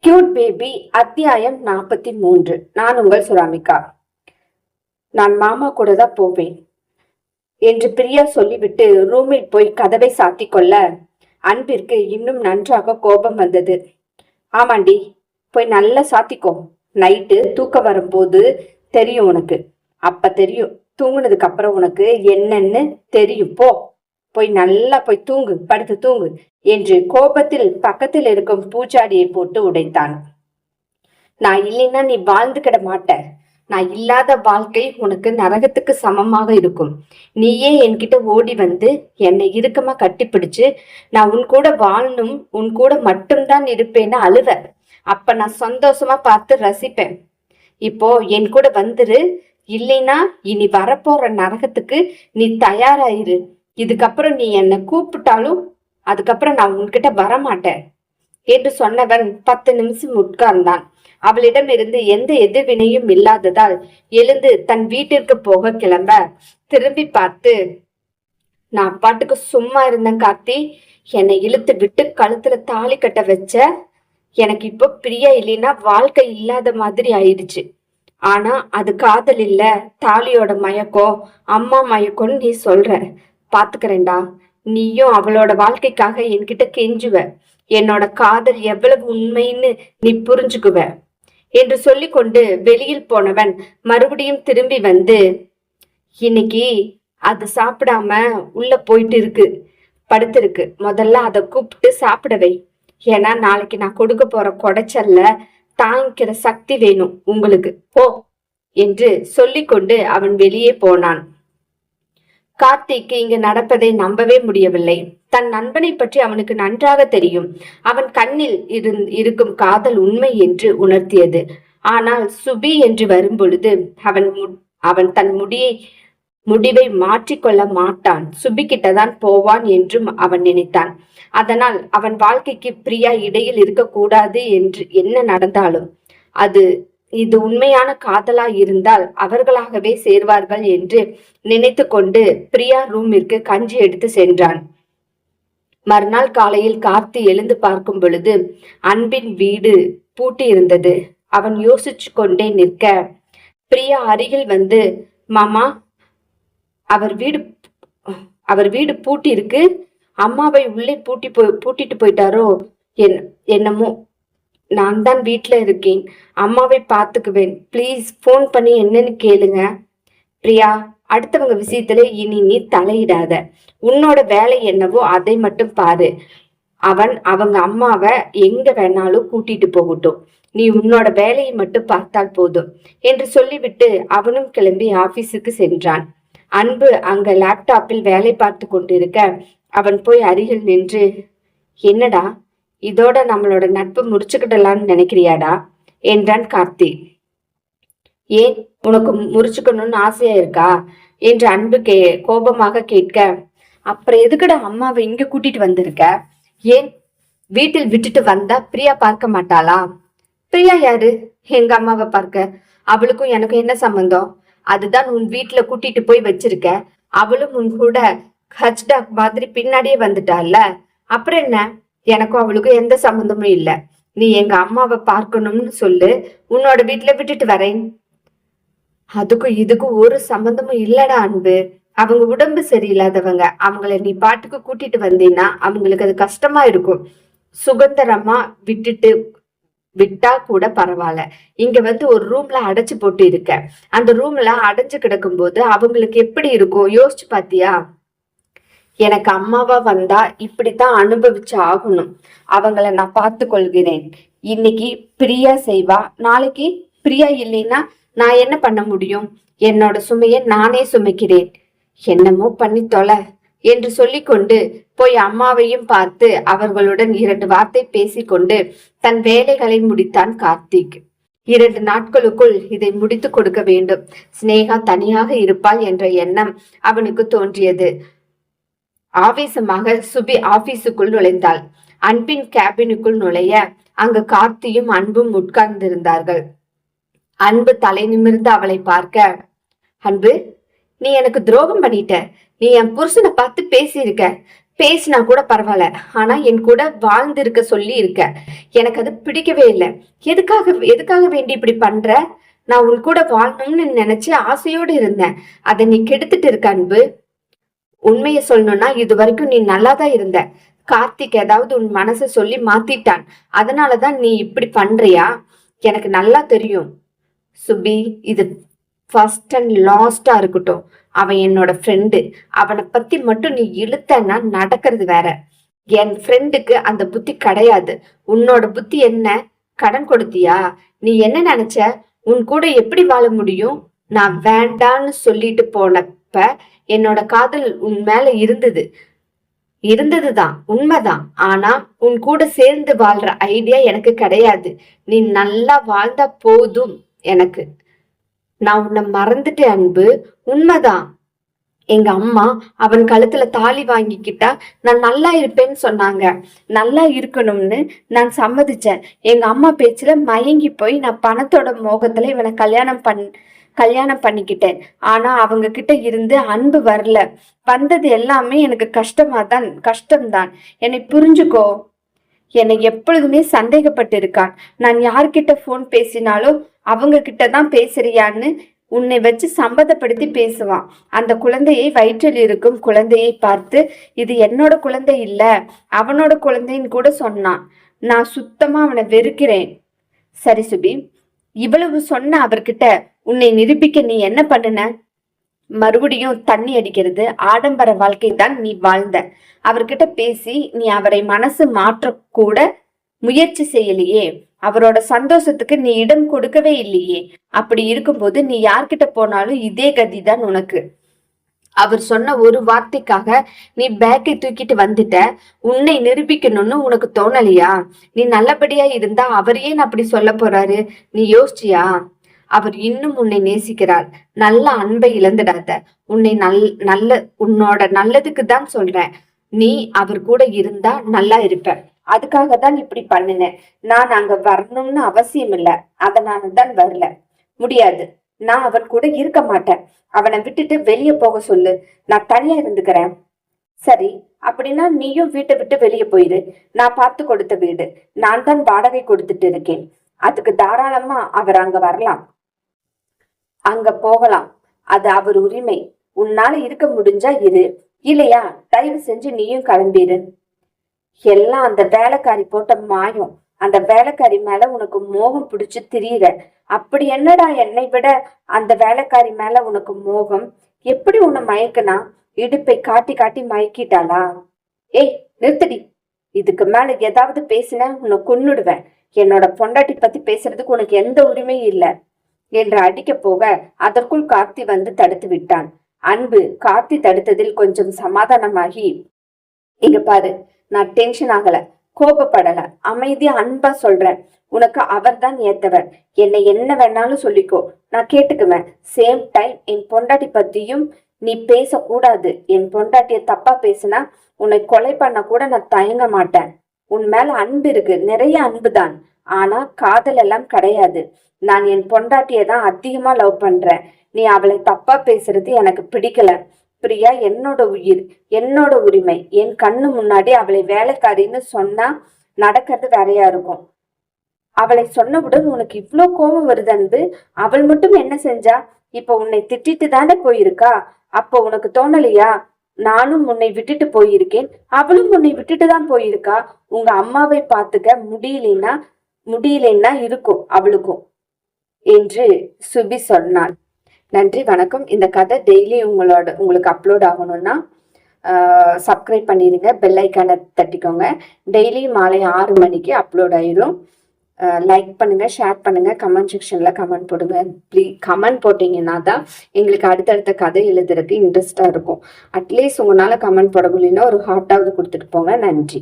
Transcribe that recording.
Cute baby அத்தியாயம் 43. நான் உங்கள் சுராமிகா. நான் மாமா கூட தான் போவேன் என்று பிரியா சொல்லிவிட்டு ரூமில் போய் கதவை சாத்தி கொள்ள அன்பிற்கு இன்னும் நன்றாக கோபம் வந்தது. ஆமாண்டி, போய் நல்லா சாத்திக்கோ. நைட்டு தூக்க வரும்போது தெரியும் உனக்கு. அப்ப தெரியும், தூங்குனதுக்கு அப்புறம் உனக்கு என்னன்னு தெரியும். போய் நல்லா போய் தூங்கு, படுத்து தூங்கு என்று கோபத்தில் பக்கத்தில் இருக்கும் பூச்சாடியை போட்டு உடைத்தான். நான் இல்லைன்னா நீ வாழ்ந்துகிட மாட்ட. நான் இல்லாத வாழ்க்கை உனக்கு நரகத்துக்கு சமமாக இருக்கும். நீயே என்கிட்ட ஓடி வந்து என்னை இறுக்கமா கட்டிப்பிடிச்சு நான் உன் கூட வாழணும், உன் கூட மட்டும்தான் இருப்பேன்னு அழுவ. அப்ப நான் சந்தோஷமா பார்த்து ரசிப்பேன். இப்போ என் கூட வந்துரு, இல்லைன்னா இனி வரப்போற நரகத்துக்கு நீ தயாராயிரு. இதுக்கப்புறம் நீ என்னை கூப்பிட்டாலும் அதுக்கப்புறம் நான் உன்கிட்ட வரமாட்டேன் என்று சொன்னவன் 10 நிமிஷம் உட்கார்ந்தான். அவளிடம் இருந்து எந்த எதிர்வினையும் இல்லாததால் எழுந்து தன் வீட்டிற்கு போக கிளம்ப திரும்பி பார்த்து, நான் பாட்டுக்கு சும்மா இருந்தேன் கார்த்தி. என்னை இழுத்து விட்டு கழுத்துல தாலி கட்ட வச்ச. எனக்கு இப்போ பிரியா இல்லைன்னா வாழ்க்கை இல்லாத மாதிரி ஆயிடுச்சு. ஆனா அது காதல் இல்ல, தாலியோட மயக்கம், அம்மா மயக்கம்னு நீ சொல்ற. பாத்துக்கிறேன்டா. நீயும் அவளோட வாழ்க்கைக்காக என்கிட்ட கெஞ்சுவ. என்னோட காதல் எவ்வளவு உண்மைன்னு நீ புரிஞ்சுக்குவ என்று சொல்லி கொண்டு வெளியில் போனவன் மறுபடியும் திரும்பி வந்து, இன்னைக்கு அது சாப்பிடாம உள்ள போயிட்டு இருக்கு, படுத்திருக்கு. முதல்ல அதை கூப்பிட்டு சாப்பிடவை. ஏன்னா நாளைக்கு நான் கொடுக்க போற கொடைச்சல்ல தாங்கிக்கிற சக்தி வேணும் உங்களுக்கு. போ என்று சொல்லிக்கொண்டு அவன் வெளியே போனான். கார்த்திக்கு இங்கு நடப்பதை நம்பவே முடியவில்லை. தன் நண்பனை பற்றி அவனுக்கு நன்றாக தெரியும். அவன் கண்ணில் இருக்கும் காதல் உண்மை என்று உணர்த்தியது. ஆனால் சுபி என்று வரும்பொழுது அவன் தன் முடிவை மாற்றிக்கொள்ள மாட்டான். சுபி கிட்டதான் போவான் என்றும் அவன் நினைத்தான். அதனால் அவன் வாழ்க்கைக்கு பிரியா இடையில் இருக்கக்கூடாது என்று என்ன நடந்தாலும் இது உண்மையான காதலா இருந்தால் அவர்களாகவே சேர்வார்கள் என்று நினைத்து கொண்டு பிரியா ரூமிற்கு கஞ்சி எடுத்து சென்றான். மறுநாள் காலையில் கார்த்தி எழுந்து பார்க்கும் பொழுது அன்பின் வீடு பூட்டி இருந்தது. அவன் யோசிச்சு கொண்டே நிற்க பிரியா அருகில் வந்து, மாமா, அவர் வீடு பூட்டி இருக்கு. அம்மாவை உள்ளே பூட்டிட்டு போயிட்டாரோ என்னமோ. நான் தான் வீட்டுல இருக்கேன், அம்மாவை பார்த்துக்குவேன். ப்ளீஸ் போன் பண்ணி என்னன்னு கேளுங்க. பிரியா, அடுத்தவங்க விஷயத்துல இனி நீ தலையிடாத. உன்னோட வேலை என்னவோ அதை மட்டும் பாரு. அவங்க அம்மாவை எங்க வேணாலும் கூட்டிட்டு போகட்டும். நீ உன்னோட வேலையை மட்டும் பார்த்தால் போதும் என்று சொல்லிவிட்டு அவனும் கிளம்பி ஆபீஸுக்கு சென்றான். அன்பு அங்க லேப்டாப்பில் வேலை பார்த்து கொண்டிருக்க அவன் போய் அருகில் நின்று, என்னடா, இதோட நம்மளோட நட்பு முடிச்சுக்கிடலான்னு நினைக்கிறியாடா என்றான் கார்த்தி. ஏன், உனக்கு முறிச்சுக்கணும்னு ஆசையா இருக்கா என்று அன்பு கோபமாக கேட்க, அப்புறம் எதுக்குடா அம்மாவை இங்க கூட்டிட்டு வந்திருக்க? ஏன், வீட்டில் விட்டுட்டு வந்தா பிரியா பார்க்க மாட்டாளா? பிரியா யாரு? எங்க அம்மாவை பார்க்க. அவளுக்கும் எனக்கும் என்ன சம்பந்தம்? அதுதான் உன் வீட்டுல கூட்டிட்டு போய் வச்சிருக்க. அவளும் உன் கூட ஹச்டாக் மாதிரி பின்னாடியே வந்துட்டால. அப்புறம் என்ன? எனக்கும் அவளுக்கும் எந்த சம்பந்தமும் இல்ல. நீ எங்க அம்மாவை பார்க்கணும்னு சொல்லு, உன்னோட வீட்டுல விட்டுட்டு வரேன். அதுக்கும் இதுக்கும் ஒரு சம்பந்தமும் இல்லடா அன்பு. அவங்க உடம்பு சரியில்லாதவங்க. அவங்கள நீ பாட்டுக்கு கூட்டிட்டு வந்தீங்கன்னா அவங்களுக்கு அது கஷ்டமா இருக்கும். சுதந்திரமா விட்டா கூட பரவாயில்ல. இங்க வந்து ஒரு ரூம்ல அடைச்சு போட்டு இருக்க. அந்த ரூம்ல அடைஞ்சு கிடக்கும் போது அவங்களுக்கு எப்படி இருக்கும் யோசிச்சு பாத்தியா? எனக்கு அம்மாவா வந்தா இப்படித்தான் அனுபவிச்சு ஆகணும். அவங்கள நான் பார்த்து கொள்கிறேன். இன்னைக்கு பிரியா செய்வா, நாளைக்கு பிரியா இல்லைன்னா நான் என்ன பண்ண முடியும்? என்னோட சுமையை நானே சுமைக்கிறேன். என்னமோ பண்ணி தொலை என்று சொல்லிக்கொண்டு போய் அம்மாவையும் பார்த்து அவர்களுடன் 2 வார்த்தை பேசிக்கொண்டு தன் வேலைகளை முடித்தான் கார்த்திக். 2 நாட்களுக்குள் இதை முடித்து கொடுக்க வேண்டும். சினேகா தனியாக இருப்பாள் என்ற எண்ணம் அவனுக்கு தோன்றியது. ஆவேசமாக சுபி ஆபீஸுக்குள் நுழைந்தாள். அன்பின் கேபினுக்குள் நுழைய அங்கு கார்த்தியும் அன்பும் உட்கார்ந்திருந்தார்கள். அன்பு தலை நிமிர்ந்து அவளை பார்க்க, அன்பு, நீ எனக்கு துரோகம் பண்ணிட்ட. நீ என் புருஷனை பார்த்து பேசியிருக்க. பேசினா கூட பரவாயில்ல, ஆனா என் கூட வாழ்ந்து இருக்க சொல்லி இருக்க. எனக்கு அது பிடிக்கவே இல்லை. எதுக்காக வேண்டி இப்படி பண்ற? நான் உன் கூட வாழணும்னு நினைச்சு ஆசையோடு இருந்தேன். அதை நீ கெடுத்துட்டு இருக்க அன்பு. உண்மைய சொல்லணும்னா இது வரைக்கும் நீ நல்லாதான் இருந்த. கார்த்திக் ஏதாவது உன் மனசை சொல்லி மாத்திட்டான். அதனாலதான் நீ இப்படி பண்றியா? எனக்கு நல்லா தெரியும் சுபி. இது ஃபர்ஸ்ட் அண்ட் லாஸ்டா இருக்கட்டும். அவன் என்னோட ஃப்ரெண்டு. அவனை பத்தி மட்டும் நீ இழுத்தன்னா நடக்கிறது வேற. என் ஃப்ரெண்டுக்கு அந்த புத்தி கிடையாது. உன்னோட புத்தி என்ன? கடன் கொடுத்தியா? நீ என்ன நினைச்ச? உன் கூட எப்படி வாழ முடியும்? நான் வேண்டான்னு சொல்லிட்டு போனப்ப என்னோட காதல் உன் மேல இருந்ததுதான், உண்மைதான். ஆனா உன் கூட சேர்ந்து வாழ்ற ஐடியா எனக்கு கிடையாது. நீ நல்லா வாழ்ந்தா போதும் எனக்கு. நான் உன்னை மறந்துட்டேன் அன்பு. உண்மைதான். எங்க அம்மா அவன் கழுத்துல தாலி வாங்கிக்கிட்டா நான் நல்லா இருப்பேன்னு சொன்னாங்க. நல்லா இருக்கணும்னு நான் சம்மதிச்சேன். எங்க அம்மா பேச்சுல மயங்கி போய் நான் பணத்தோட மோகத்துல இவனை கல்யாணம் பண்ணிக்கிட்டேன். ஆனா அவங்க கிட்ட இருந்து அன்பு வரல. வந்தது எல்லாமே எனக்கு கஷ்டம்தான். என்னை புரிஞ்சுக்கோ. என்னை எப்பொழுதுமே சந்தேகப்பட்டு இருக்கான். நான் யார்கிட்ட போன் பேசினாலும் அவங்க கிட்டதான் பேசுறியான்னு உன்னை வச்சு சம்மதப்படுத்தி பேசுவான். அந்த குழந்தையை, வயிற்றில் இருக்கும் குழந்தையை பார்த்து இது என்னோட குழந்தை இல்ல, அவனோட குழந்தைன்னு கூட சொன்னான். நான் சுத்தமா அவனை வெறுக்கிறேன். சரி சுபி, இவ்வளவு சொன்ன அவர்கிட்ட உன்னை நிரூபிக்க நீ என்ன பண்ணுன? மறுபடியும் தண்ணி அடிக்கிறது, ஆடம்பர வாழ்க்கை தான் நீ வாழ்ந்த. அவர்கிட்ட பேசி நீ அவரை மனசு மாற்ற கூட முயற்சி செய்யலையே. அவரோட சந்தோஷத்துக்கு நீ இடம் கொடுக்கவே இல்லையே. அப்படி இருக்கும்போது நீ யார்கிட்ட போனாலும் இதே கதிதான் உனக்கு. அவர் சொன்ன ஒரு வார்த்தைக்காக நீ பேக்கை தூக்கிட்டு வந்துட்ட. உன்னை நிரூபிக்கணும்னு உனக்கு தோணலையா? நீ நல்லபடியா இருந்தா அவர் ஏன் அப்படி சொல்ல போறாரு? நீ யோசிச்சியா? அவர் இன்னும் உன்னை நேசிக்கிறார். நல்ல அன்பை இழந்துடாத. உன்னோட நல்லதுக்கு தான் சொல்றேன். நீ அவர் கூட இருந்தா நல்லா இருப்ப. அதுக்காக தான் இப்படி பண்ணினேன். நான் அங்க வரணும்னு அவசியம் இல்ல, அதனாலதான் வரல. முடியாது, நான் அவன் கூட இருக்க மாட்டேன். அவனை விட்டுட்டு வெளியே போக சொல்லு, நான் தனியா இருந்துக்கிறேன். சரி, அப்படின்னா நீயும் வீட்டை விட்டு வெளியே போயிரு. நான் பார்த்து கொடுத்த வீடு, நான் தான் வாடகை கொடுத்துட்டு இருக்கேன். அதுக்கு தாராளமா அவர் அங்க வரலாம், அங்க போகலாம். அது அவர் உரிமை. உன்னால இருக்க முடிஞ்சா இரு, இல்லையா தயவு செஞ்சு நீயும் கிளம்பிடு. எல்லாம் அந்த வேலைக்காரி போட்ட மாயம். அந்த வேலைக்காரி மேல உனக்கு மோகம் பிடிச்சு திரியிற. அப்படி என்னடா என்னை விட அந்த வேலைக்காரி மேல உனக்கு மோகம்? எப்படி உன்னை மயக்குனா? இடுப்பை காட்டி காட்டி மயக்கிட்டாளா? ஏய் நிறுத்தடி. இதுக்கு மேல ஏதாவது பேசின உன்னை கொன்னுடுவேன். என்னோட பொண்டாட்டி பத்தி பேசுறதுக்கு உனக்கு எந்த உரிமையும் இல்லை என்று அடிக்க போக அதற்குள் கார்த்தி வந்து தடுத்து விட்டான். அன்பு கார்த்தி தடுத்ததில் கொஞ்சம் சமாதானமாகி, இங்க பாரு, நான் டென்ஷன் ஆகல, கோபப்படல, அமைதியா அன்பா சொல்றேன். உனக்கு அவர் தான் ஏத்தவர். என்னை என்ன வேணாலும் சொல்லிக்கோ, நான் கேட்டுக்குவேன். சேம் டைம் என் பொண்டாட்டி பத்தியும் நீ பேசக்கூடாது. என் பொண்டாட்டிய தப்பா பேசுனா உன்னை கொலை பண்ண கூட நான் தயங்க மாட்டேன். உன் மேல அன்பு இருக்கு, நிறைய அன்பு தான். ஆனா காதல் எல்லாம் கிடையாது. நான் என் பொண்டாட்டிய தான் அதிகமா லவ் பண்றேன். நீ அவளை தப்பா பேசுறது எனக்கு பிடிக்கல. பிரியா என்னோட உயிர், என்னோட உரிமை. என் கண்ணு முன்னாடி அவளை வேலைக்காரின்னு சொன்னா நடக்கிறது வேறையா இருக்கும். அவளை சொன்னவுடன் உனக்கு இவ்ளோ கோபம் வருது அன்பு. அவள் மட்டும் என்ன செஞ்சா? இப்ப உன்னை திட்டிட்டு தானே போயிருக்கா. அப்போ உனக்கு தோணலையா? நானும் உன்னை விட்டுட்டு போயிருக்கேன், அவளும் உன்னை விட்டுட்டு தான் போயிருக்கா. உங்க அம்மாவை பார்த்துக்க முடியலன்னா இருக்கும் அவளுக்கும் என்று சுபி சொன்னாள். நன்றி, வணக்கம். இந்த கதை டெய்லி உங்களுக்கு அப்லோட் ஆகணும்னா சப்ஸ்கிரைப் பண்ணிடுங்க, பெல் ஐக்கானை தட்டிக்கோங்க. டெய்லி மாலை 6 மணிக்கு அப்லோட் ஆயிரும். லைக் பண்ணுங்க, ஷேர் பண்ணுங்க, கமெண்ட் செக்ஷன்ல கமெண்ட் போடுங்க. கமெண்ட் போட்டீங்கன்னா தான் எங்களுக்கு அடுத்தடுத்த கதை எழுதுறதுக்கு இன்ட்ரெஸ்டா இருக்கும். அட்லீஸ்ட் உங்களால கமெண்ட் போட முடியலன்னா ஒரு ஹார்ட்டாவது கொடுத்துட்டு போங்க. நன்றி.